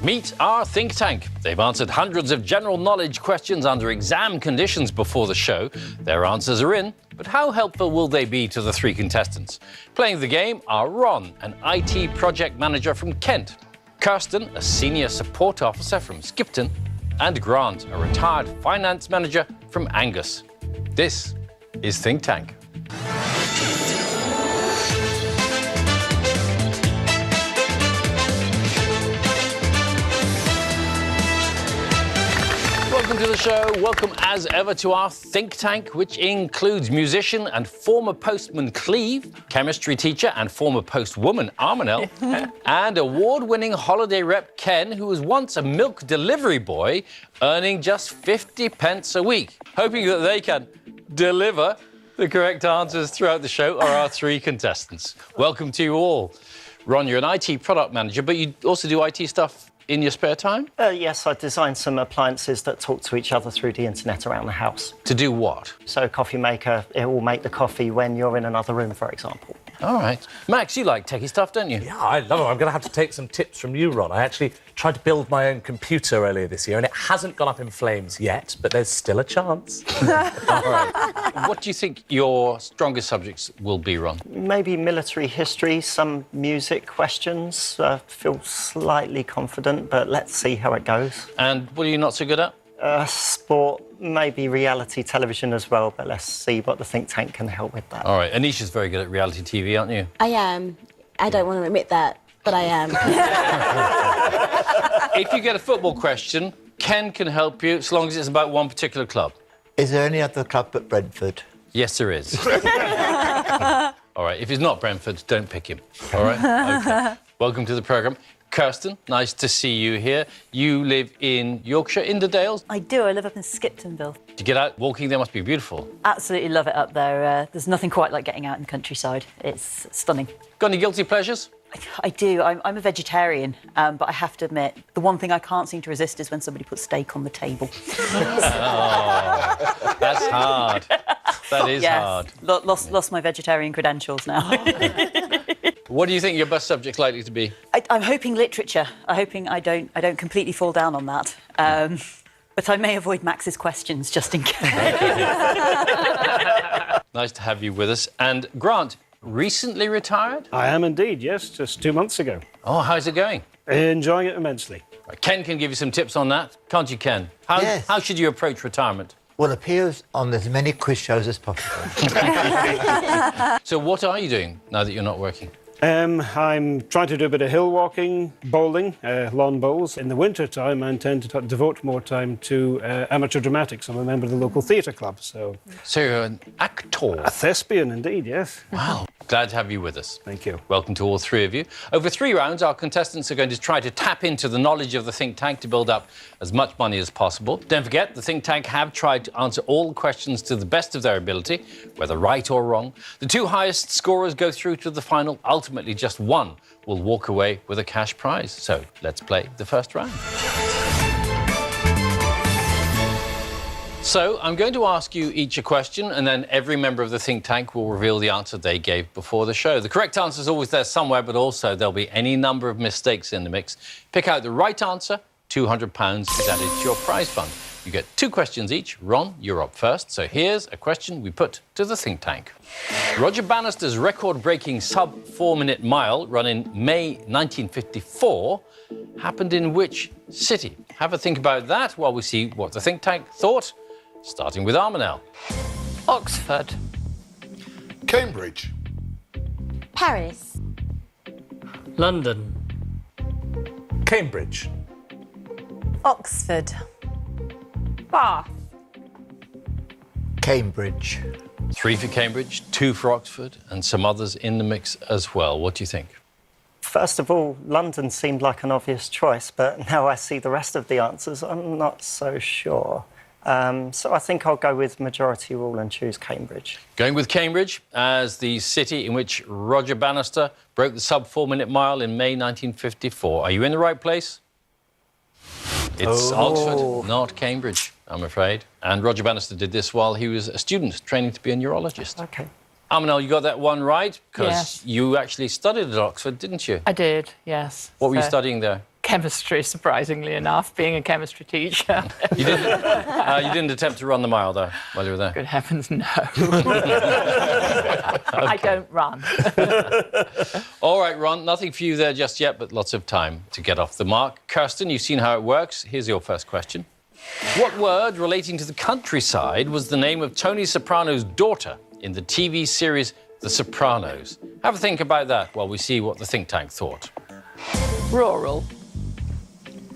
Meet our think tank. They've answered hundreds of general knowledge questions under exam conditions before the show. Their answers are in, but how helpful will they be to the three contestants? Playing the game are Ron, an IT project manager from Kent, Kirsten, a senior support officer from Skipton, and Grant, a retired finance manager from Angus. This is Think Tank. Welcome to the show. Welcome as ever to our think tank, which includes musician and former postman Cleve, chemistry teacher and former postwoman Armanel, and award-winning holiday rep Ken, who was once a milk delivery boy, earning just 50 pence a week. Hoping that they can deliver the correct answers throughout the show are our three contestants. Welcome to you all. Ron, you're an IT product manager, but you also do IT stuff in your spare time? Yes, I designed some appliances that talk to each other through the internet around the house. To do what? So a coffee maker, it will make the coffee when you're in another room, for example. All right. Max, you like techie stuff, don't you? Yeah, I love it. I'm going to have to take some tips from you, Ron. I actually tried to build my own computer earlier this year, and it hasn't gone up in flames yet, but there's still a chance. All right. What do you think your strongest subjects will be, Ron? Maybe military history, some music questions. I feel slightly confident, but let's see how it goes. And what are you not so good at? Sport, maybe reality television as well, but let's see what the think tank can help with that. All right. Anisha's very good at reality TV, aren't you? I am. I don't want to admit that, but I am. If you get a football question, Ken can help you as long as it's about one particular club. Is there any other club but Brentford? Yes, there is. All right. If it's not Brentford, don't pick him. All right? OK. Welcome to the programme. Kirsten, nice to see you here. You live in Yorkshire, in the Dales. I do. I live up in Skiptonville. To get out walking there must be beautiful. Absolutely love it up there. There's nothing quite like getting out in the countryside. It's stunning. Got any guilty pleasures? I do. I'm a vegetarian, but I have to admit, the one thing I can't seem to resist is when somebody puts steak on the table. Oh, that's hard. That is hard. Lost my vegetarian credentials now. What do you think your best subject's likely to be? I'm hoping literature. I'm hoping I don't completely fall down on that. But I may avoid Max's questions just in case. Nice to have you with us. And Grant, recently retired? I am indeed, yes, just 2 months ago. Oh, how's it going? Enjoying it immensely. Ken can give you some tips on that, can't you, Ken? Yes. How should you approach retirement? Well, appears on as many quiz shows as possible. So what are you doing now that you're not working? I'm trying to do a bit of hill walking, bowling, lawn bowls. In the winter time, I intend to devote more time to amateur dramatics. I'm a member of the local theatre club, so... So you're an actor? A thespian, indeed, yes. Wow. Glad to have you with us. Thank you. Welcome to all three of you. Over 3 rounds, our contestants are going to try to tap into the knowledge of the think tank to build up as much money as possible. Don't forget, the think tank have tried to answer all questions to the best of their ability, whether right or wrong. The 2 highest scorers go through to the final. Ultimately, just one will walk away with a cash prize. So let's play the first round. So I'm going to ask you each a question, and then every member of the think tank will reveal the answer they gave before the show. The correct answer is always there somewhere, but also there'll be any number of mistakes in the mix. Pick out the right answer, £200 is added to your prize fund. You get 2 questions each. Ron, you're up first. So here's a question we put to the think tank. Roger Bannister's record-breaking sub-4-minute mile, run in May 1954, happened in which city? Have a think about that while we see what the think tank thought. Starting with Armanel. Oxford. Cambridge. Paris. London. Cambridge. Oxford. Bath. Cambridge. 3 for Cambridge, 2 for Oxford, and some others in the mix as well. What do you think? First of all, London seemed like an obvious choice, but now I see the rest of the answers, I'm not so sure. So I think I'll go with majority rule and choose Cambridge. Going with Cambridge as the city in which Roger Bannister broke the sub-4-minute mile in May 1954. Are you in the right place? It's Oxford, not Cambridge, I'm afraid. And Roger Bannister did this while he was a student training to be a neurologist. OK. Armanel, you got that one right, because Yes. you actually studied at Oxford, didn't you? I did, yes. What were you studying there? Chemistry, surprisingly enough, being a chemistry teacher. You didn't attempt to run the mile, though, while you were there? Good heavens, no. I don't run. All right, Ron, nothing for you there just yet, but lots of time to get off the mark. Kirsten, you've seen how it works. Here's your first question. What word relating to the countryside was the name of Tony Soprano's daughter in the TV series The Sopranos? Have a think about that while we see what the think tank thought. Rural.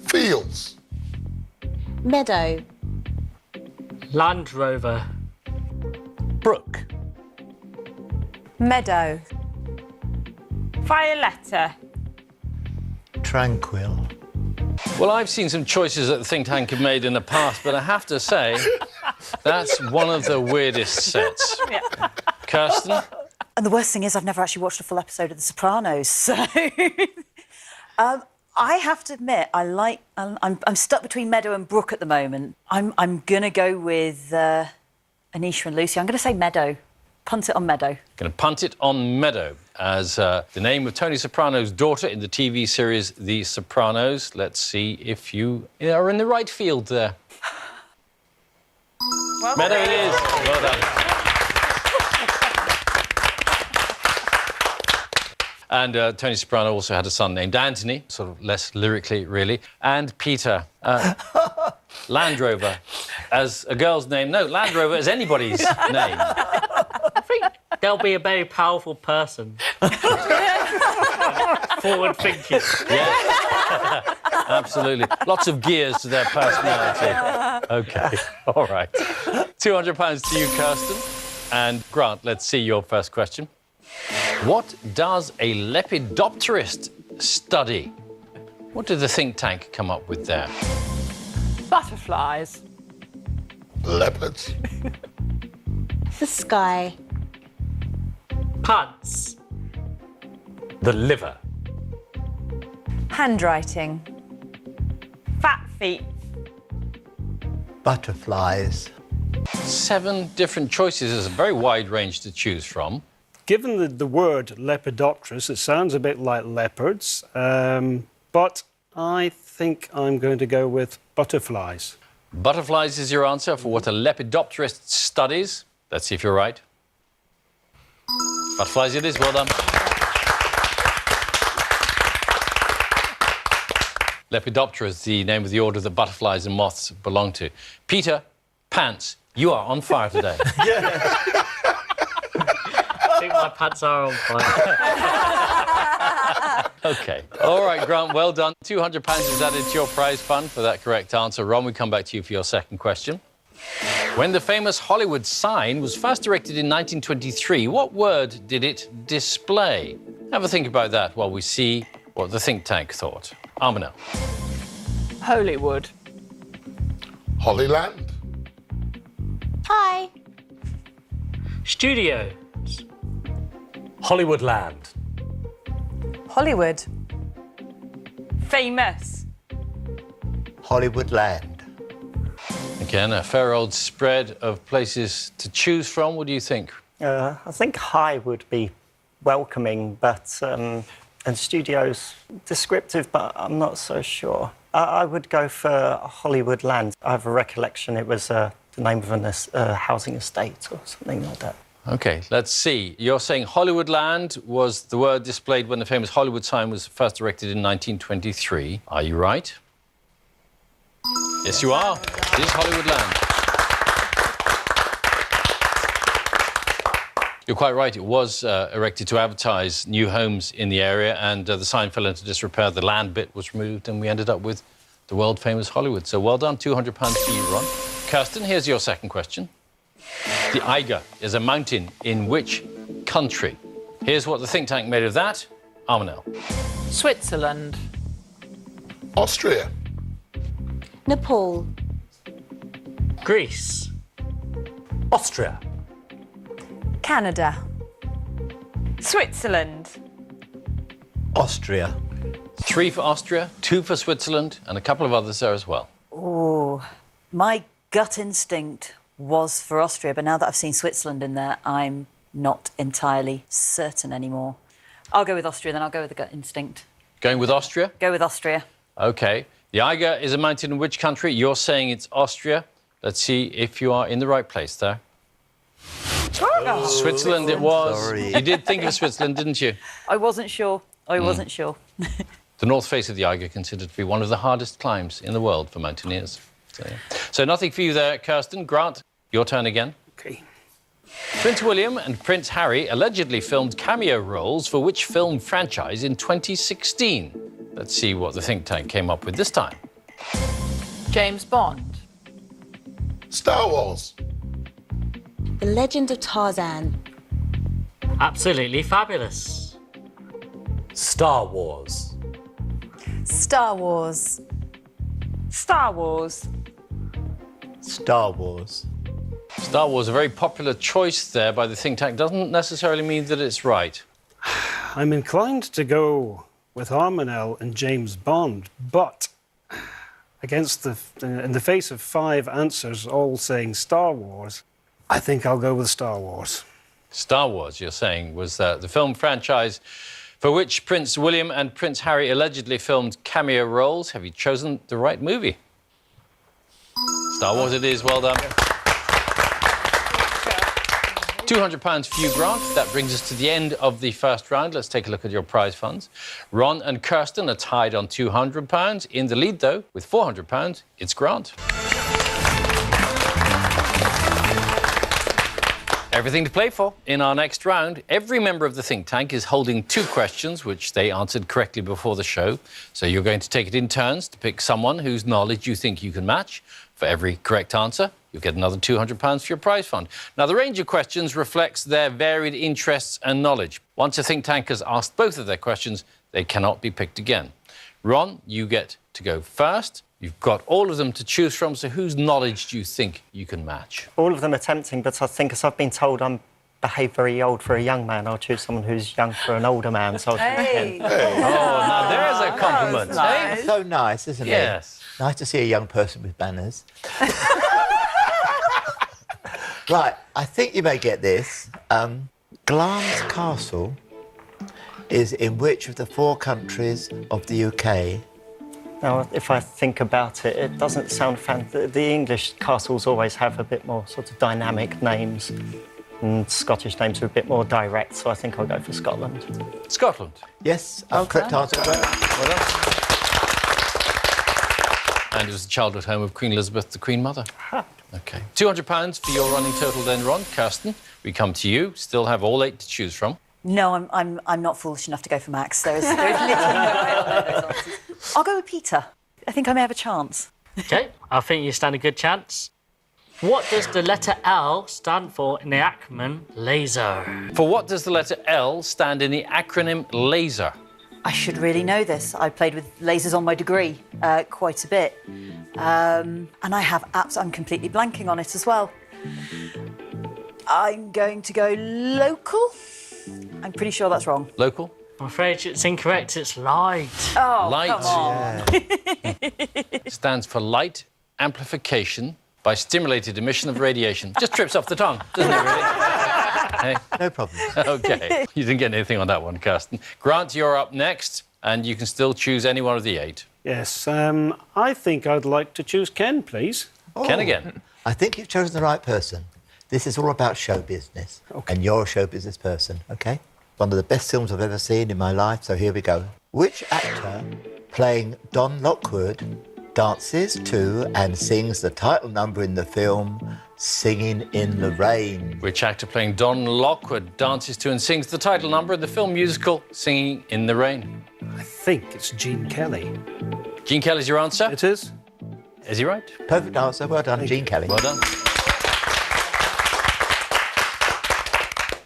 Fields. Meadow. Land Rover. Brook. Meadow. Violetta. Tranquil. Well, I've seen some choices that the think tank have made in the past, but I have to say, that's one of the weirdest sets. Kirsten? And the worst thing is I've never actually watched a full episode of The Sopranos, so... I have to admit, I'm stuck between Meadow and Brook at the moment. I'm going to go with Anisha and Lucy. I'm going to say Meadow. Punt it on Meadow. Going to punt it on Meadow as the name of Tony Soprano's daughter in the TV series The Sopranos. Let's see if you are in the right field there. Well, Meadow it is. Well done. And Tony Soprano also had a son named Anthony, sort of less lyrically, really. And Peter, Land Rover, as a girl's name. No, Land Rover as anybody's name. I think they'll be a very powerful person. Forward thinking. Yeah, absolutely. Lots of gears to their personality. OK, all right. £200 to you, Kirsten. And Grant, let's see your first question. What does a lepidopterist study? What did the think tank come up with there? Butterflies. Leopards. The sky. Punts. The liver. Handwriting. Fat feet. Butterflies. 7 different choices. There's a very wide range to choose from. Given the word Lepidopterus, it sounds a bit like leopards, but I think I'm going to go with butterflies. Butterflies is your answer for what a lepidopterist studies. Let's see if you're right. Butterflies it is. Well done. Lepidoptera is the name of the order that butterflies and moths belong to. Peter, Pants, you are on fire today. I think my pants are on fire. OK. All right, Grant, well done. £200 is added to your prize fund for that correct answer. Ron, we come back to you for your second question. When the famous Hollywood sign was first erected in 1923, what word did it display? Have a think about that while we see what the think tank thought. Armanelle. Holywood. Hollyland. Hi. Studio. Hollywood Land. Hollywood. Famous. Hollywood Land. Again, a fair old spread of places to choose from. What do you think? I think high would be welcoming, but and studios descriptive, but I'm not so sure. I would go for Hollywood Land. I have a recollection it was the name of a housing estate or something like that. OK, let's see. You're saying Hollywood Land was the word displayed when the famous Hollywood sign was first erected in 1923. Are you right? Yes, you are. It is Hollywood Land. You're quite right. It was erected to advertise new homes in the area, and the sign fell into disrepair. The land bit was removed, and we ended up with the world-famous Hollywood. So well done. £200 for you, Ron. Kirsten, here's your second question. The Eiger is a mountain in which country? Here's what the think tank made of that. Armanelle. Switzerland. Austria. Nepal. Greece. Austria. Canada. Switzerland. Austria. 3 for Austria, 2 for Switzerland, and a couple of others there as well. Oh, my gut instinct was for Austria, but now that I've seen Switzerland in there, I'm not entirely certain anymore. I'll go with Austria, then I'll go with the gut instinct. Going with Austria? Go with Austria. OK. The Eiger is a mountain in which country? You're saying it's Austria. Let's see if you are in the right place there. Switzerland it was. Sorry. You did think of Switzerland, didn't you? I wasn't sure. I wasn't sure. The north face of the Eiger considered to be one of the hardest climbs in the world for mountaineers. So, yeah. So nothing for you there, Kirsten. Grant, your turn again. Okay. Prince William and Prince Harry allegedly filmed cameo roles for which film franchise in 2016? Let's see what the think tank came up with this time. James Bond. Star Wars. The Legend of Tarzan. Absolutely fabulous. Star Wars. Star Wars. Star Wars. Star Wars. Star Wars, a very popular choice there by the think tank, doesn't necessarily mean that it's right. I'm inclined to go with Armanel and James Bond, but against in the face of 5 answers all saying Star Wars, I think I'll go with Star Wars. Star Wars, you're saying, was the film franchise for which Prince William and Prince Harry allegedly filmed cameo roles. Have you chosen the right movie? Star Wars it is, well done. £200 for you, Grant. That brings us to the end of the first round. Let's take a look at your prize funds. Ron and Kirsten are tied on £200. In the lead, though, with £400, it's Grant. Everything to play for. In our next round, every member of the think tank is holding 2 questions, which they answered correctly before the show. So you're going to take it in turns to pick someone whose knowledge you think you can match. For every correct answer, you'll get another £200 for your prize fund. Now, the range of questions reflects their varied interests and knowledge. Once a think tank has asked both of their questions, they cannot be picked again. Ron, you get to go first. You've got all of them to choose from, so whose knowledge do you think you can match? All of them are tempting, but I think, as I've been told, I'm behave very old for a young man. I'll choose someone who's young for an older man, so I'll choose Ken. Oh, now there's a compliment. It's so nice, isn't it? Yes. Nice to see a young person with manners. Right, I think you may get this. Glamis Castle is in which of the 4 countries of the UK? Now, if I think about it, it doesn't sound the English castles always have a bit more sort of dynamic names, and Scottish names are a bit more direct, so I think I'll go for Scotland. Scotland. Yes, correct answer. Well done. And it was the childhood home of Queen Elizabeth, the Queen Mother. OK. £200 for your running total then, Ron. Kirsten, we come to you. Still have all 8 to choose from. No, I'm not foolish enough to go for Max. There's literally no way I'll know those answers. I'll go with Peter. I think I may have a chance. OK, I think you stand a good chance. What does the letter L stand for in the acronym LASER? For what does the letter L stand in the acronym LASER? I should really know this. I played with lasers on my degree quite a bit. And I have I'm completely blanking on it as well. I'm going to go local. I'm pretty sure that's wrong. Local? I'm afraid it's incorrect. It's light. Oh, Light. come on. Stands for light amplification by stimulated emission of radiation. Just trips off the tongue, doesn't it, really? Hey? No problem. OK. You didn't get anything on that one, Kirsten. Grant, you're up next, and you can still choose any one of the 8. Yes, I think I'd like to choose Ken, please. Ken again. I think you've chosen the right person. This is all about show business. Okay. And you're a show business person, OK? One of the best films I've ever seen in my life, so here we go. Which actor playing Don Lockwood dances to and sings the title number in the film Singing in the Rain? Which actor playing Don Lockwood dances to and sings the title number of the film musical Singing in the Rain? I think it's Gene Kelly. Gene Kelly's your answer? It is? Is he right? Perfect answer. Well done, Gene Kelly. Well done.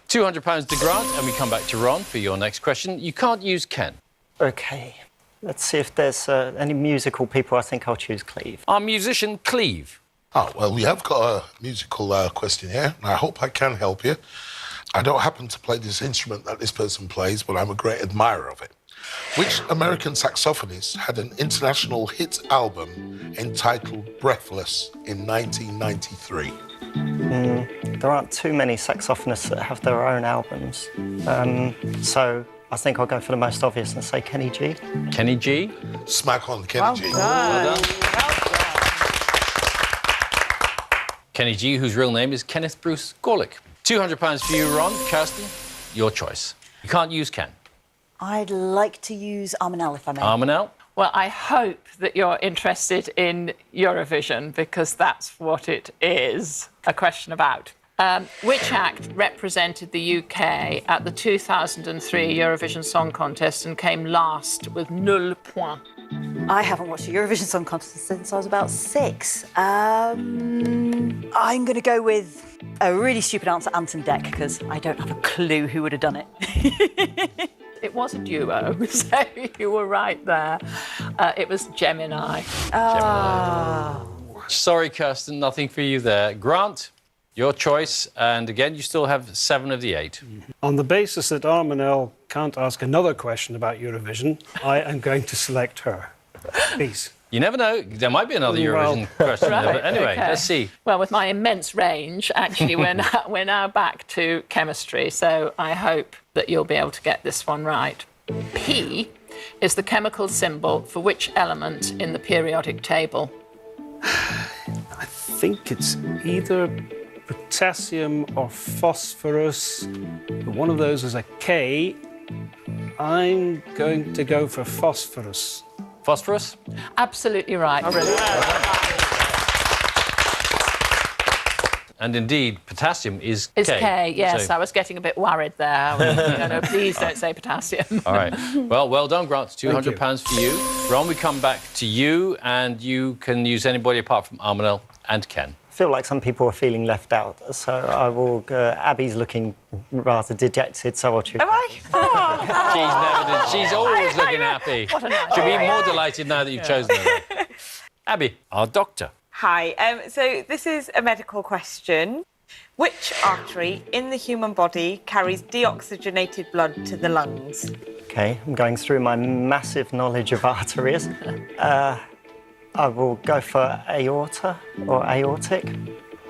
£200 to Grant, and we come back to Ron for your next question. You can't use Ken. OK, let's see if there's any musical people. I think I'll choose Cleve. Our musician, Cleve. Oh, well, we have got a musical question here, and I hope I can help you. I don't happen to play this instrument that this person plays, but I'm a great admirer of it. Which American saxophonist had an international hit album entitled Breathless in 1993? There aren't too many saxophonists that have their own albums. So I think I'll go for the most obvious and say Kenny G. Kenny G. Smack on, Kenny G. Well done. Kenny G, whose real name is Kenneth Bruce Gorlick. £200 for you, Ron. Kirsten, your choice. You can't use Ken. I'd like to use Armanel, if I may. Armanel. Well, I hope that you're interested in Eurovision because that's what it is a question about. Which act represented the UK at the 2003 Eurovision Song Contest and came last with 0 points? I haven't watched a Eurovision Song Contest since I was about 6. I'm going to go with a really stupid answer, Anton Deck, because I don't have a clue who would have done it. It was a duo, so you were right there. It was Gemini. Sorry, Kirsten, nothing for you there. Grant, your choice. And again, you still have 7 of the 8. On the basis that Armanel can't ask another question about Eurovision, I am going to select her. Please. You never know. There might be another Eurovision question there. But anyway, okay. Let's see. Well, with my immense range, actually, we're now back to chemistry, so I hope that you'll be able to get this one right. P is the chemical symbol for which element in the periodic table? I think it's either potassium or phosphorus. One of those is a K. I'm going to go for phosphorus. Phosphorus? Absolutely right. Brilliant. And indeed, potassium is It's K. K, yes. So- I was getting a bit worried there. No, please don't say potassium. All right. Well done, Grant. £200 for you. Ron, we come back to you, and you can use anybody apart from Armanel and Ken. I feel like some people are feeling left out, so I will go. Abby's looking rather dejected, so I'll choose. Am I? She's always looking happy. What a nice She'll be story. more delighted now that you've chosen her. Abby, our doctor. Hi, so this is a medical question. Which artery in the human body carries deoxygenated blood to the lungs? Okay, I'm going through my massive knowledge of arteries. I will go for aorta or aortic.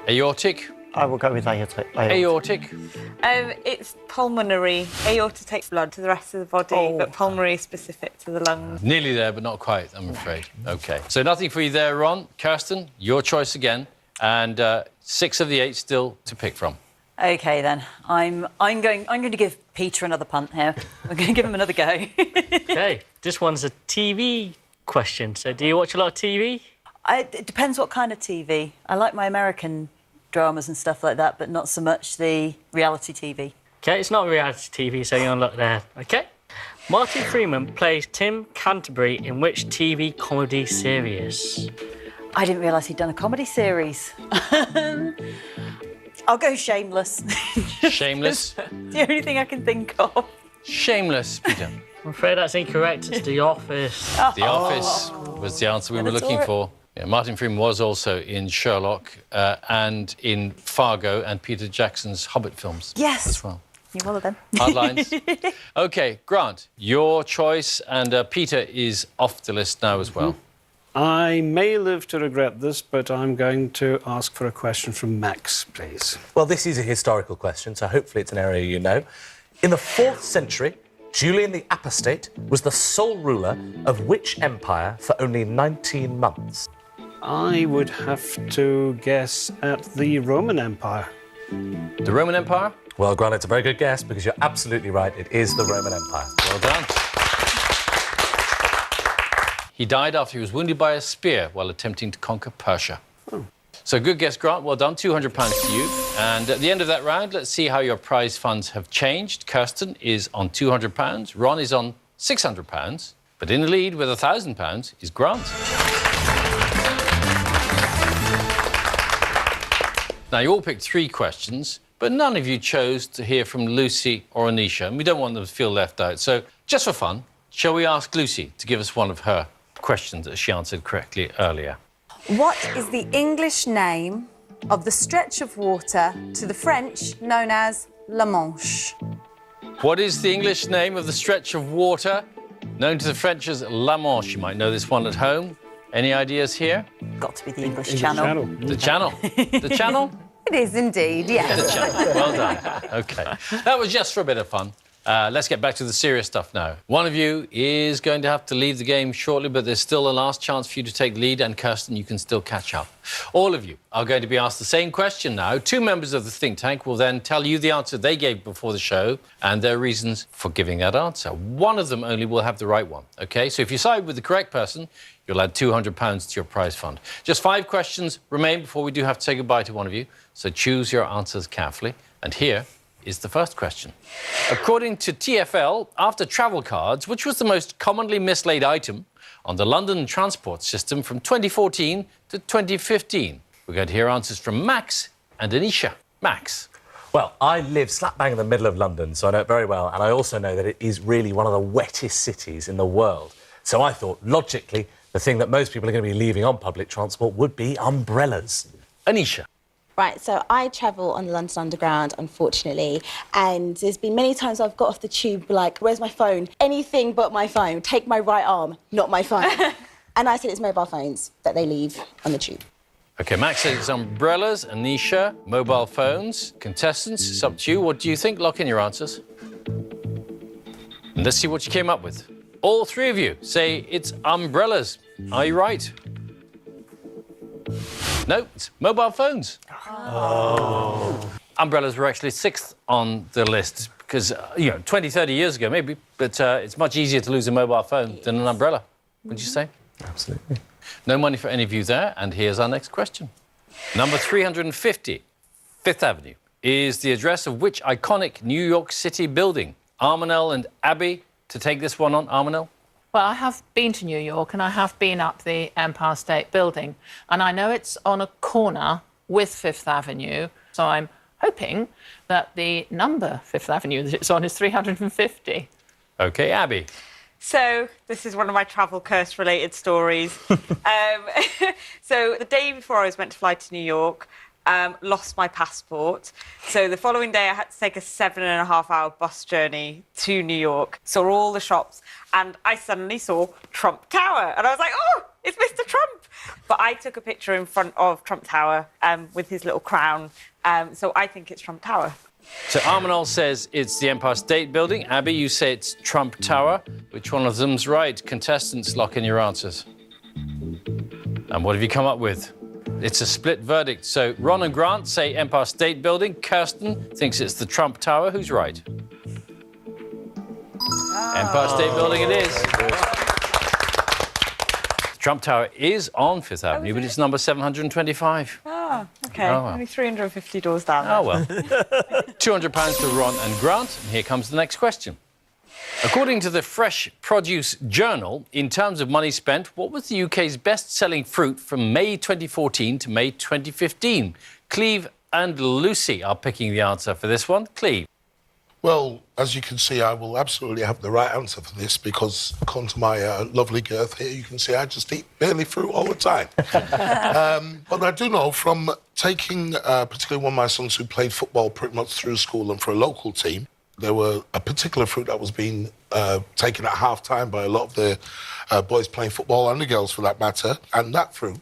Aortic. I will go with aortic. Aortic. It's pulmonary. Aorta takes blood to the rest of the body, but pulmonary is specific to the lungs. Nearly there, but not quite, I'm afraid. OK. So nothing for you there, Ron. Kirsten, your choice again. And 6 of the 8 still to pick from. OK, then. I'm going to give Peter another punt here. I'm going to give him another go. Okay, this one's a TV question. So do you watch a lot of TV? It depends what kind of TV. I like my American dramas and stuff like that, but not so much the reality TV. Okay, it's not reality TV, so you're on luck there. Okay. Martin Freeman plays Tim Canterbury in which TV comedy series? I didn't realise he'd done a comedy series. I'll go Shameless. Shameless. The only thing I can think of. Shameless, Peter. I'm afraid that's incorrect. It's The Office. The Office was the answer we were looking for. Yeah, Martin Freeman was also in Sherlock and in Fargo and Peter Jackson's Hobbit films. Yes. As well. You're one of them. Hard lines. OK, Grant, your choice. And Peter is off the list now as well. I may live to regret this, but I'm going to ask for a question from Max, please. Well, this is a historical question, so hopefully it's an area you know. In the 4th century, Julian the Apostate was the sole ruler of which empire for only 19 months? I would have to guess at the Roman Empire. The Roman Empire? Well, Grant, it's a very good guess because you're absolutely right. It is the Roman Empire. Well done. He died after he was wounded by a spear while attempting to conquer Persia. So good guess, Grant. Well done. £200 to you. And at the end of that round, let's see how your prize funds have changed. Kirsten is on £200. Ron is on £600. But in the lead with £1,000 is Grant. Now, you all picked 3 questions, but none of you chose to hear from Lucy or Anisha, and we don't want them to feel left out. So, just for fun, shall we ask Lucy to give us one of her questions that she answered correctly earlier? What is the English name of the stretch of water to the French known as La Manche? What is the English name of the stretch of water known to the French as La Manche? You might know this one at home. Any ideas here? Got to be the English Channel. The Channel. The Channel? It is indeed, yes. The Channel. Well done. OK. That was just for a bit of fun. Let's get back to the serious stuff now. One of you is going to have to leave the game shortly, but there's still a last chance for you to take the lead, and Kirsten, you can still catch up. All of you are going to be asked the same question now. Two members of the think tank will then tell you the answer they gave before the show and their reasons for giving that answer. One of them only will have the right one, OK? So if you side with the correct person, you'll add £200 to your prize fund. Just 5 questions remain before we do have to say goodbye to one of you, so choose your answers carefully. And here is the first question. According to TfL, after travel cards, which was the most commonly mislaid item on the London transport system from 2014 to 2015? We're going to hear answers from Max and Anisha. Max. Well, I live slap bang in the middle of London, so I know it very well, and I also know that it is really one of the wettest cities in the world. So I thought, logically, the thing that most people are going to be leaving on public transport would be umbrellas. Anisha. Right, so I travel on the London Underground, unfortunately, and there's been many times I've got off the tube like, where's my phone? Anything but my phone. Take my right arm, not my phone. And I said it's mobile phones that they leave on the tube. OK, Max says it's umbrellas, Anisha, mobile phones. Contestants, it's up to you. What do you think? Lock in your answers. And let's see what you came up with. All 3 of you say it's umbrellas. Are you right? No, it's mobile phones. Oh. Umbrellas were actually 6th on the list because, 20, 30 years ago maybe, but it's much easier to lose a mobile phone than an umbrella, would you say? Absolutely. No money for any of you there, and here's our next question. Number 350, Fifth Avenue, is the address of which iconic New York City building? Armanel and Abby, to take this one on, Armanel? Well, I have been to New York and I have been up the Empire State Building, and I know it's on a corner with Fifth Avenue, so I'm hoping that the number Fifth Avenue that it's on is 350. OK, Abby. So this is one of my travel curse-related stories. So the day before I was meant to fly to New York, lost my passport. So the following day, I had to take a 7.5-hour bus journey to New York, saw all the shops, and I suddenly saw Trump Tower. And I was like, oh, it's Mr. Trump. But I took a picture in front of Trump Tower with his little crown. So I think it's Trump Tower. So Armanel says it's the Empire State Building. Abby, you say it's Trump Tower. Which one of them's right? Contestants, lock in your answers. And what have you come up with? It's a split verdict. So Ron and Grant say Empire State Building. Kirsten thinks it's the Trump Tower. Who's right? Empire State Building it is. Trump Tower is on Fifth Avenue, but it's number 725. Oh, OK. Oh, well. Only 350 doors down. Oh, well. £200 to Ron and Grant. And here comes the next question. According to the Fresh Produce Journal, in terms of money spent, what was the UK's best-selling fruit from May 2014 to May 2015? Cleve and Lucy are picking the answer for this one. Cleve. Well, as you can see, I will absolutely have the right answer for this because, according to my lovely girth here, you can see I just eat barley fruit all the time. But I do know from taking particularly one of my sons who played football pretty much through school and for a local team, there were a particular fruit that was being taken at half-time by a lot of the boys playing football and the girls, for that matter, and that fruit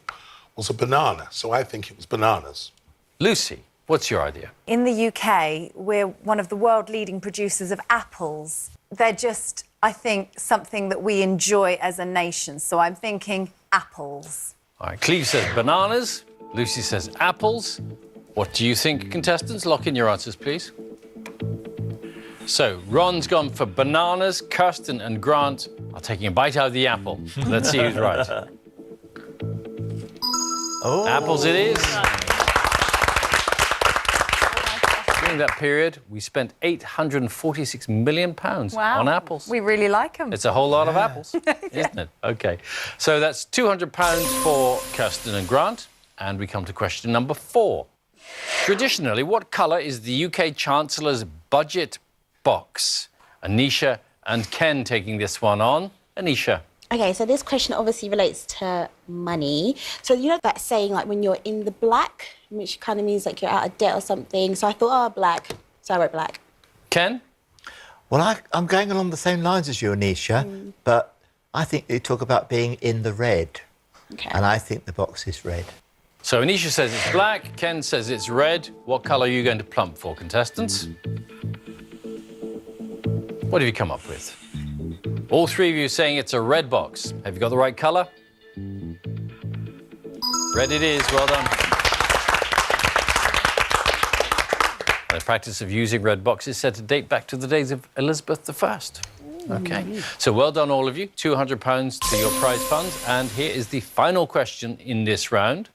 was a banana. So I think it was bananas. Lucy, what's your idea? In the UK, we're one of the world-leading producers of apples. They're just, I think, something that we enjoy as a nation. So I'm thinking apples. All right, Cleve says bananas. Lucy says apples. What do you think, contestants? Lock in your answers, please. So, Ron's gone for bananas. Kirsten and Grant are taking a bite out of the apple. Let's see who's right. Oh. Apples it is. During that period, we spent £846 million on apples. We really like them. It's a whole lot of apples, isn't it? OK. So that's £200 for Kirsten and Grant. And we come to question number 4. Traditionally, what colour is the UK Chancellor's budget box? Anisha and Ken taking this one on. Anisha. OK, so this question obviously relates to money. So you know that saying, like, when you're in the black, which kind of means like you're out of debt or something. So I thought, oh, black. So I wrote black. Ken? Well, I'm going along the same lines as you, Anisha, but I think you talk about being in the red. OK. And I think the box is red. So Anisha says it's black, Ken says it's red. What colour are you going to plump for, contestants? What have you come up with? All three of you saying it's a red box. Have you got the right colour? Red it is, well done. The practice of using red boxes said to date back to the days of Elizabeth I. OK, so well done all of you. £200 to your prize fund. And here is the final question in this round.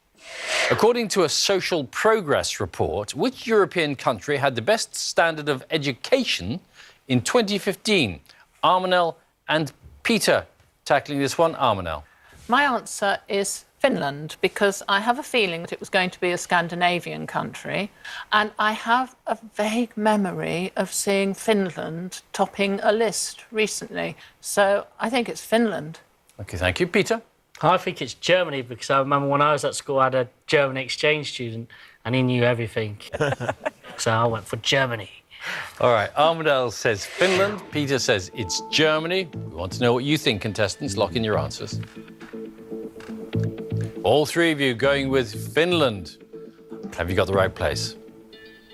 According to a social progress report, which European country had the best standard of education in 2015? Armanel and Peter tackling this one. Armanel. My answer is Finland, because I have a feeling that it was going to be a Scandinavian country, and I have a vague memory of seeing Finland topping a list recently. So I think it's Finland. OK, thank you. Peter? I think it's Germany, because I remember when I was at school, I had a German exchange student and he knew everything. So I went for Germany. All right, Armadale says Finland. Peter says it's Germany. We want to know what you think, contestants. Lock in your answers. All three of you going with Finland. Have you got the right place?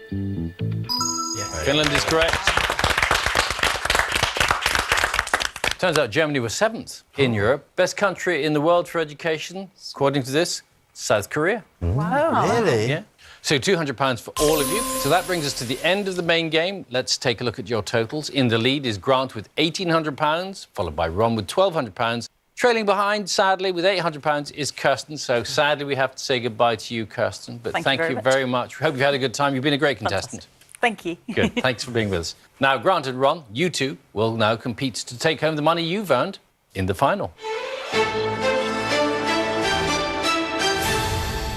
Yes. Finland is correct. Turns out Germany was 7th in Europe. Best country in the world for education, according to this, South Korea. Wow. Really? Yeah. So £200 for all of you. So that brings us to the end of the main game. Let's take a look at your totals. In the lead is Grant with £1,800, followed by Ron with £1,200. Trailing behind, sadly, with £800 is Kirsten. So sadly, we have to say goodbye to you, Kirsten. But thank you very much. We hope you've had a good time. You've been a great contestant. Thank you. Good. Thanks for being with us. Now, Grant and Ron, you two will now compete to take home the money you've earned in the final.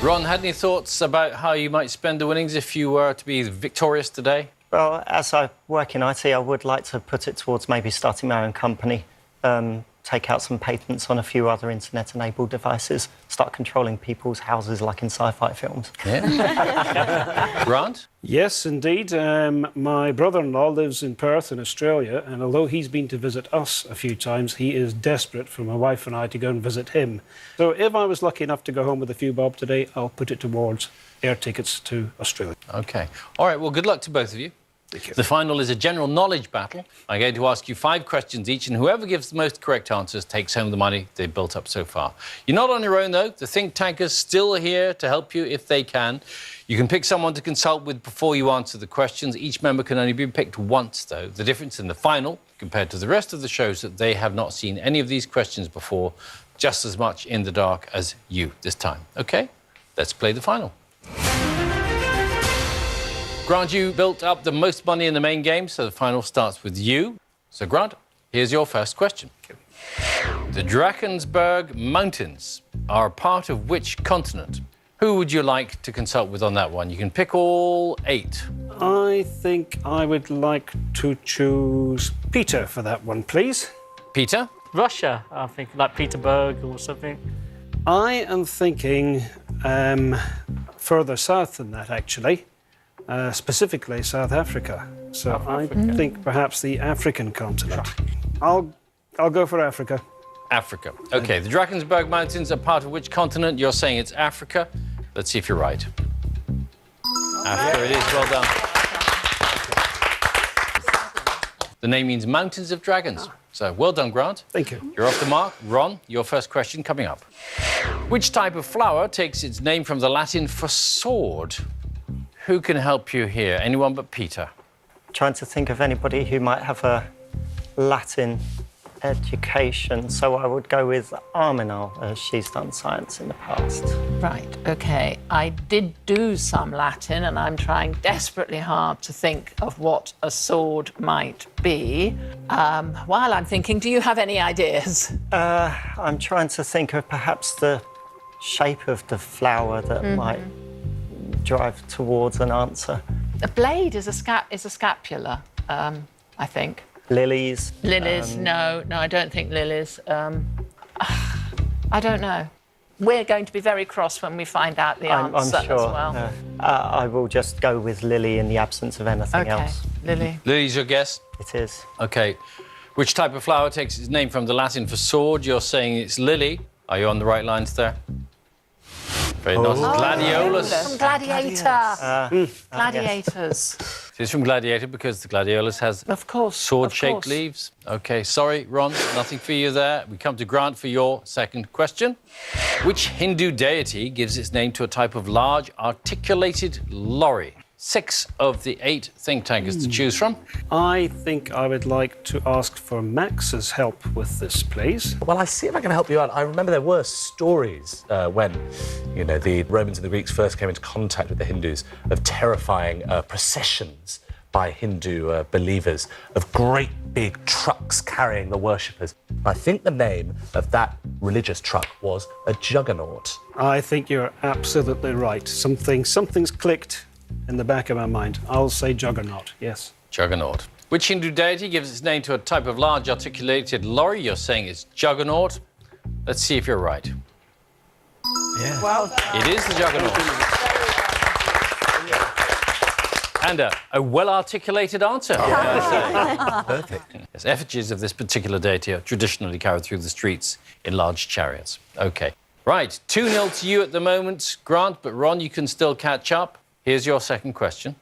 Ron, had any thoughts about how you might spend the winnings if you were to be victorious today? Well, as I work in IT, I would like to put it towards maybe starting my own company, take out some patents on a few other internet-enabled devices, start controlling people's houses like in sci-fi films. Yeah. Grant? Yes, indeed. My brother-in-law lives in Perth in Australia, and although he's been to visit us a few times, he is desperate for my wife and I to go and visit him. So if I was lucky enough to go home with a few bob today, I'll put it towards air tickets to Australia. OK. All right, well, good luck to both of you. Thank you. The final is a general knowledge battle. I'm going to ask you 5 questions each, and whoever gives the most correct answers takes home the money they've built up so far. You're not on your own, though. The think tankers still here to help you if they can. You can pick someone to consult with before you answer the questions. Each member can only be picked once, though. The difference in the final, compared to the rest of the shows, that they have not seen any of these questions before, just as much in the dark as you this time. OK? Let's play the final. Grant, you built up the most money in the main game, so the final starts with you. So, Grant, here's your first question. The Drakensberg Mountains are a part of which continent? Who would you like to consult with on that one? You can pick all 8. I think I would like to choose Peter for that one, please. Peter? Russia, I think, like Petersburg or something. I am thinking further south than that, actually. Specifically South Africa. So I think perhaps the African continent. I'll go for Africa. Africa. OK, the Drakensberg Mountains are part of which continent? You're saying it's Africa. Let's see if you're right. Africa it is. Well done. The name means Mountains of Dragons. So well done, Grant. Thank you. You're off the mark. Ron, your first question coming up. Which type of flower takes its name from the Latin for sword? Who can help you here? Anyone but Peter? Trying to think of anybody who might have a Latin education, so I would go with Arminal, as she's done science in the past. Right, OK. I did do some Latin, and I'm trying desperately hard to think of what a sword might be. While I'm thinking, do you have any ideas? I'm trying to think of perhaps the shape of the flower that might drive towards an answer. A blade is a scapula, I think. Lilies. Lilies, no, I don't think lilies. I don't know. We're going to be very cross when we find out the answer I'm sure. as well. I will just go with Lily in the absence of anything else. Lily. Lily's your guess? It is. OK. Which type of flower takes its name from the Latin for sword? You're saying it's lily. Are you on the right lines there? Very nice. Gladiolus. From Gladiator. Gladiators. It's from Gladiator because the gladiolus has Of course. sword-shaped of course. leaves. OK, sorry, Ron, nothing for you there. We come to Grant for your second question. Which Hindu deity gives its name to a type of large articulated lorry? 6 of the 8 think tankers to choose from. I think I would like to ask for Max's help with this, please. Well, I see if I can help you out. I remember there were stories when, the Romans and the Greeks first came into contact with the Hindus of terrifying processions by Hindu believers of great big trucks carrying the worshippers. I think the name of that religious truck was a juggernaut. I think you're absolutely right. Something's clicked in the back of my mind. I'll say Juggernaut, yes. Juggernaut. Which Hindu deity gives its name to a type of large articulated lorry? You're saying it's Juggernaut. Let's see if you're right. Yeah. Well done. It is the Juggernaut. And a well-articulated answer. Perfect. Yes, effigies of this particular deity are traditionally carried through the streets in large chariots. OK. Right, 2-0 to you at the moment, Grant, but Ron, you can still catch up. Here's your second question.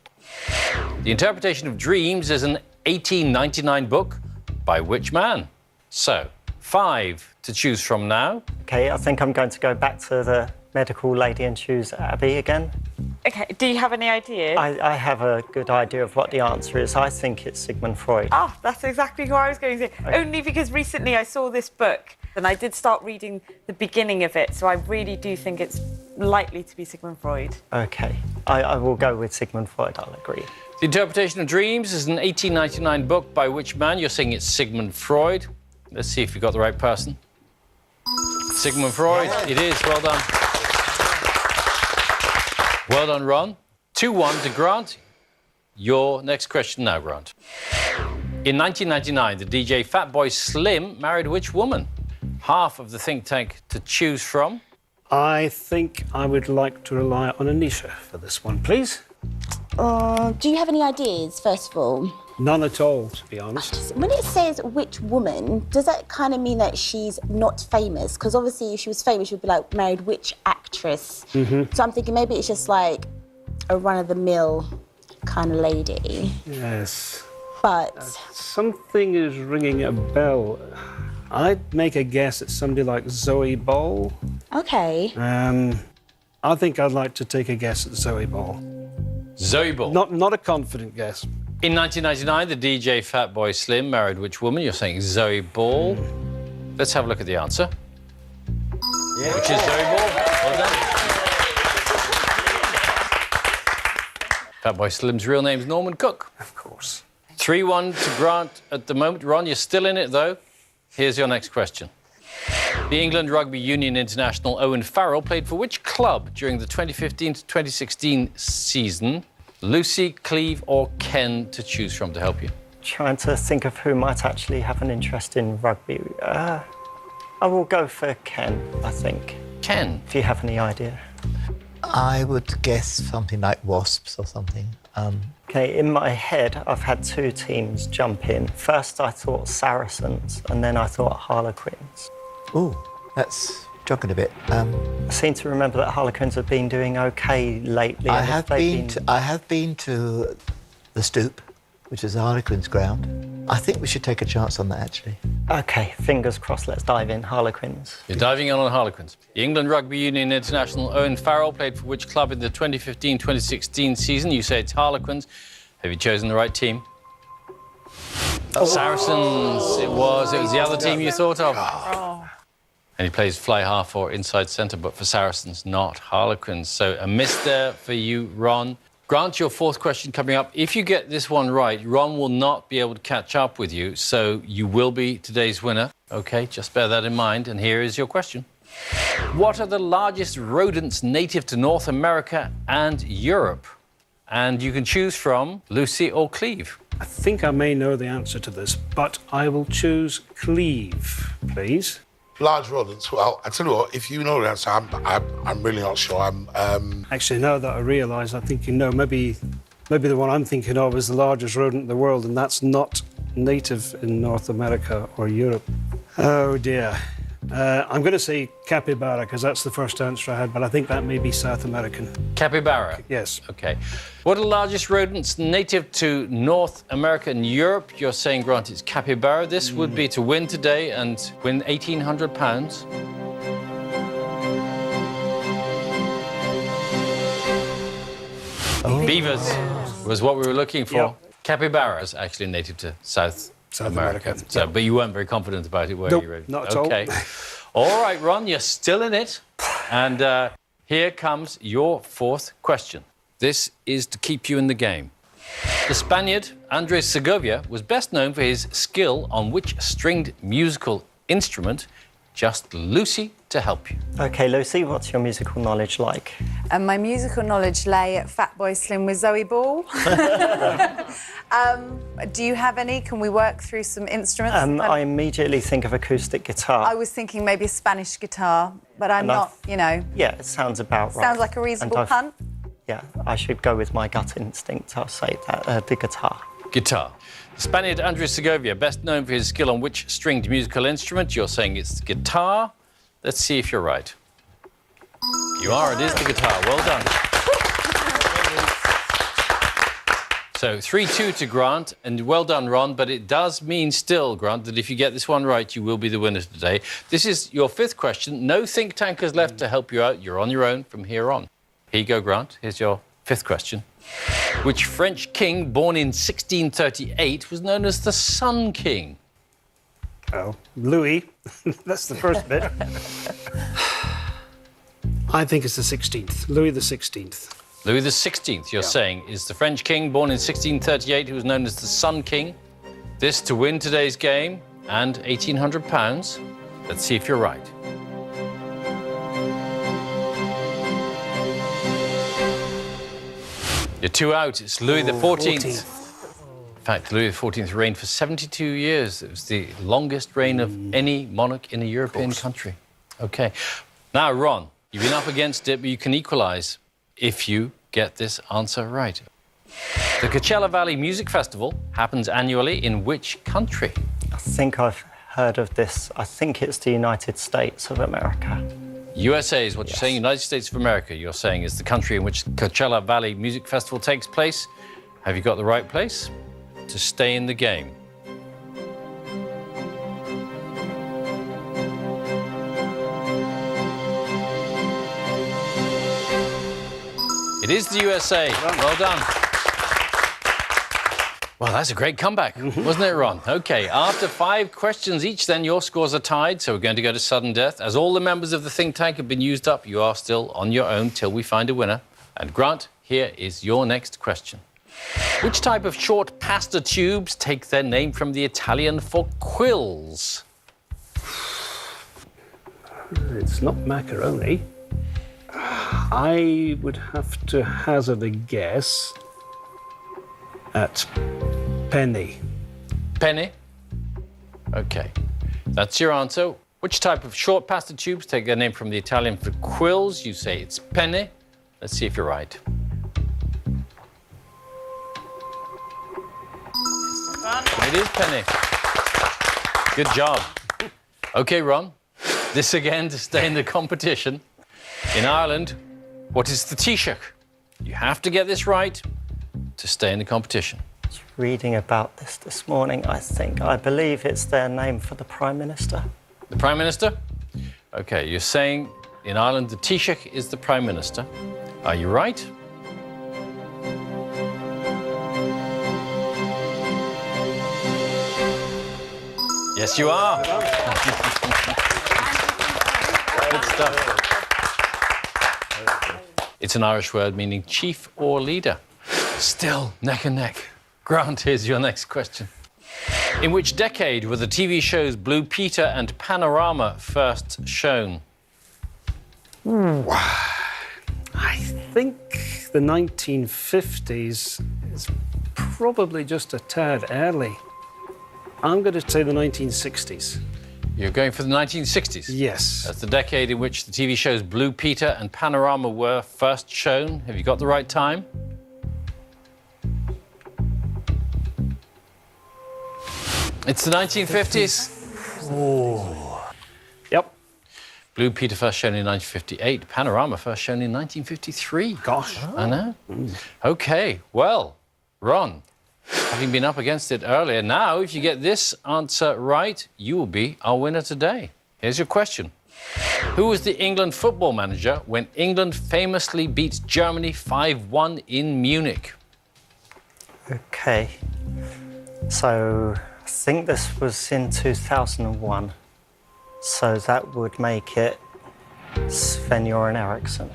The Interpretation of Dreams is an 1899 book by which man? So, 5 to choose from now. OK, I think I'm going to go back to the medical lady and choose Abby again. OK, do you have any idea? I have a good idea of what the answer is. I think it's Sigmund Freud. Ah, that's exactly what I was going to say. Only because recently I saw this book and I did start reading the beginning of it, so I really do think it's likely to be Sigmund Freud. OK, I will go with Sigmund Freud, I'll agree. The Interpretation of Dreams is an 1899 book by which man? You're saying it's Sigmund Freud. Let's see if you got the right person. Sigmund Freud, it is. Well done. Well done, Ron. 2-1 to Grant. Your next question now, Grant. In 1999, the DJ Fatboy Slim married which woman? Half of the think tank to choose from. I think I would like to rely on Anisha for this one, please. Do you have any ideas, first of all? None at all, to be honest. When it says which woman, does that kind of mean that she's not famous? Because obviously if she was famous, she would be like, married which actress? So I'm thinking maybe it's just like a run-of-the-mill kind of lady. Yes. But Something is ringing a bell. I'd make a guess at somebody like Zoe Ball. okay. I think I'd like to take a guess at Zoe Ball. Zoe Ball. Not a confident guess. In 1999, the DJ Fatboy Slim married which woman? You're saying Zoe Ball. Let's have a look at the answer. Yeah. Which is Zoe Ball. Well done. Fatboy Slim's real name's Norman Cook. Of course. 3-1 to Grant at the moment. Ron, you're still in it, though. Here's your next question. The England Rugby Union international Owen Farrell played for which club during the 2015 to 2016 season? Lucy, Cleve or Ken to choose from to help you? Trying to think of who might actually have an interest in rugby. I will go for Ken, I think. Ken? If you have any idea. I would guess something like Wasps or something. OK, in my head, I've had 2 teams jump in. First, I thought Saracens, and then I thought Harlequins. Ooh, that's jogging a bit. I seem to remember that Harlequins have been doing OK lately. I and if have been to the Stoop, which is the Harlequins ground. I think we should take a chance on that, actually. OK, fingers crossed, let's dive in. Harlequins. You're diving in on Harlequins. The England Rugby Union international Owen Farrell played for which club in the 2015-2016 season? You say it's Harlequins. Have you chosen the right team? Saracens, it was the other team you thought of. And he plays fly half or inside centre, but for Saracens, not Harlequins. So a miss there for you, Ron. Grant, your fourth question coming up. If you get this one right, Ron will not be able to catch up with you, so you will be today's winner. OK, just bear that in mind, and here is your question. What are the largest rodents native to North America and Europe? And you can choose from Lucy or Cleve. I think I may know the answer to this, but I will choose Cleve, please. Large rodents. Well, I tell you what, if you know the answer, I'm really not sure. Actually, now that I realise, I'm thinking, no, maybe the one I'm thinking of is the largest rodent in the world, and that's not native in North America or Europe. Oh, dear. I'm going to say capybara because that's the first answer I had, but I think that may be South American. Capybara? Yes. OK. What are the largest rodents native to North America and Europe? You're saying, Grant, it's capybara. This would be to win today and win £1,800. Beavers was what we were looking for. Yep. Capybara is actually native to South America. So, Yep. but you weren't very confident about it, were Nope, you? Really? not at all. Okay. All right, Ron, you're still in it. And here comes your fourth question. This is to keep you in the game. The Spaniard Andres Segovia was best known for his skill on which stringed musical instrument? Just Lucy to help you. OK, Lucy, what's your musical knowledge like? And my musical knowledge lay at Fatboy Slim with Zoe Ball. Do you have any? Can we work through some instruments? I immediately think of acoustic guitar. I was thinking maybe a Spanish guitar, but I'm not, you know. Yeah, it sounds about right. Sounds like a reasonable punt. Yeah, I should go with my gut instinct. I'll say that, the guitar. Guitar. The Spaniard Andres Segovia, best known for his skill on which stringed musical instrument? You're saying it's the guitar. Let's see if you're right. You are, it is the guitar. Well done. So 3-2 to Grant, and well done, Ron, but it does mean still, Grant, that if you get this one right, you will be the winner today. This is your fifth question. No think tankers left to help you out. You're on your own from here on. Here you go, Grant. Here's your fifth question. Which French king, born in 1638, was known as the Sun King? Oh, Louis. That's the first bit. I think it's the 16th. Louis the 16th. Louis the 16th, you're saying, is the French king born in 1638 who was known as the Sun King. This to win today's game and £1,800. Let's see if you're right. You're two out. It's Louis the 14th. In fact, Louis XIV reigned for 72 years. It was the longest reign of any monarch in a European country. OK. Now, Ron, you've been up against it, but you can equalise if you get this answer right. The Coachella Valley Music Festival happens annually in which country? I think I've heard of this. I think it's the United States of America. USA is what you're saying. United States of America, you're saying, is the country in which the Coachella Valley Music Festival takes place. Have you got the right place to stay in the game? It is the USA. Well done. Well, that's a great comeback, wasn't it, Ron? OK, after 5 questions each, then your scores are tied, so we're going to go to sudden death. As all the members of the think tank have been used up, you are still on your own till we find a winner. And Grant, here is your next question. Which type of short pasta tubes take their name from the Italian for quills? It's not macaroni. I would have to hazard a guess at penny. Penny? OK. That's your answer. Which type of short pasta tubes take their name from the Italian for quills? You say it's penny. Let's see if you're right. It is penny. Good job. OK, Ron. This again to stay in the competition. In Ireland, what is the Taoiseach? You have to get this right to stay in the competition. I was reading about this morning, I think. I believe it's their name for the Prime Minister. The Prime Minister? OK, you're saying in Ireland the Taoiseach is the Prime Minister. Are you right? Yes, you are. Good stuff. It's an Irish word meaning chief or leader. Still neck and neck. Grant, here's your next question. In which decade were the TV shows Blue Peter and Panorama first shown? I think the 1950s is probably just a tad early. I'm going to say the 1960s. You're going for the 1960s? Yes. That's the decade in which the TV shows Blue Peter and Panorama were first shown. Have you got the right time? It's the 1950s. Oh. Yep. Blue Peter first shown in 1958. Panorama first shown in 1953. Gosh. I know. OK, well, Ron, having been up against it earlier, now if you get this answer right, you will be our winner today. Here's your question. Who was the England football manager when England famously beat Germany 5-1 in Munich? OK. So I think this was in 2001. So that would make it Sven-Göran Eriksson.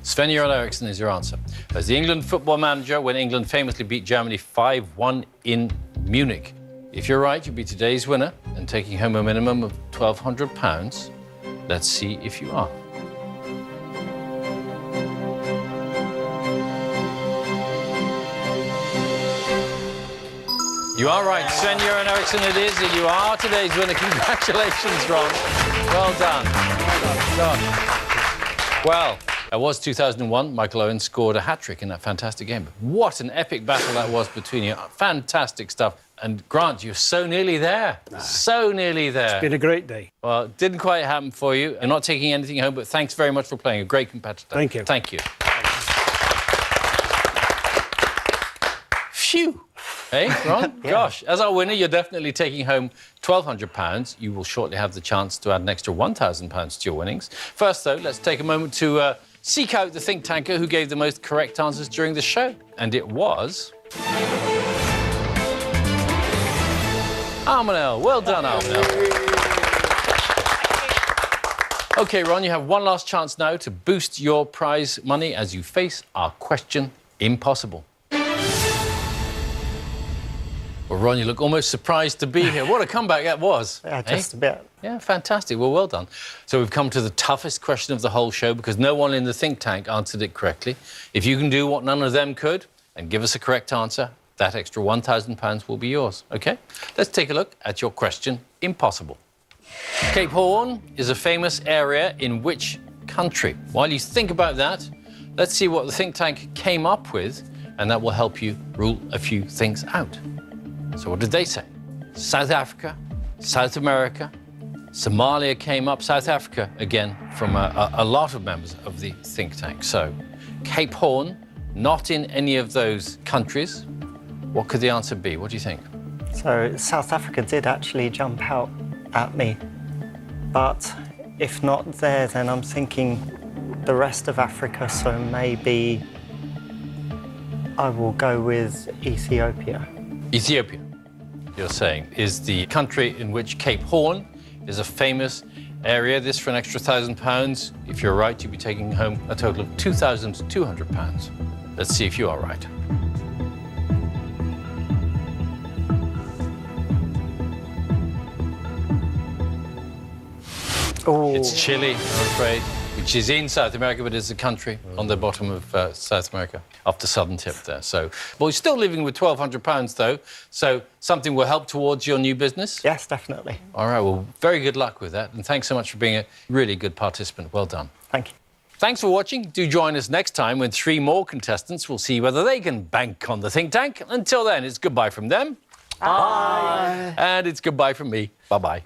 Sven-Göran Eriksson is your answer. As the England football manager when England famously beat Germany 5-1 in Munich. If you're right, you'll be today's winner and taking home a minimum of £1,200. Let's see if you are. You are right, Sven-Göran Eriksson it is, and you are today's winner. Congratulations, Ron. Well done. Well, it was 2001. Michael Owen scored a hat-trick in that fantastic game. But what an epic battle that was between you. Fantastic stuff. And Grant, you're so nearly there. So nearly there. It's been a great day. Well, it didn't quite happen for you. You're not taking anything home, but thanks very much for playing. A great competitor. Thank you. Thank you. Phew. Hey, Ron? Yeah. Gosh, as our winner, you're definitely taking home £1,200. You will shortly have the chance to add an extra £1,000 to your winnings. First, though, let's take a moment to seek out the think tanker who gave the most correct answers during the show. And it was... Armanel. Well done, Armanel. OK, Ron, you have one last chance now to boost your prize money as you face our question impossible. Well, Ron, you look almost surprised to be here. What a comeback that was. Yeah, just a bit. Yeah, fantastic. Well done. So we've come to the toughest question of the whole show because no one in the think tank answered it correctly. If you can do what none of them could and give us a correct answer, that extra £1,000 will be yours. OK? Let's take a look at your question impossible. Cape Horn is a famous area in which country? While you think about that, let's see what the think tank came up with, and that will help you rule a few things out. So what did they say? South Africa, South America, Somalia came up, South Africa, again, from a lot of members of the think tank. So Cape Horn, not in any of those countries. What could the answer be? What do you think? So South Africa did actually jump out at me. But if not there, then I'm thinking the rest of Africa, so maybe I will go with Ethiopia. Ethiopia, you're saying, is the country in which Cape Horn is a famous area. This for an extra £1,000. If you're right, you'll be taking home a total of £2,200. Let's see if you are right. Ooh. It's Chile, I'm afraid, which is in South America, but is a country on the bottom of South America, off the southern tip there. So, well, you're still living with £1,200, though, so something will help towards your new business? Yes, definitely. All right, well, very good luck with that, and thanks so much for being a really good participant. Well done. Thank you. Thanks for watching. Do join us next time when 3 more contestants will see whether they can bank on the think tank. Until then, it's goodbye from them. Bye. And it's goodbye from me. Bye-bye.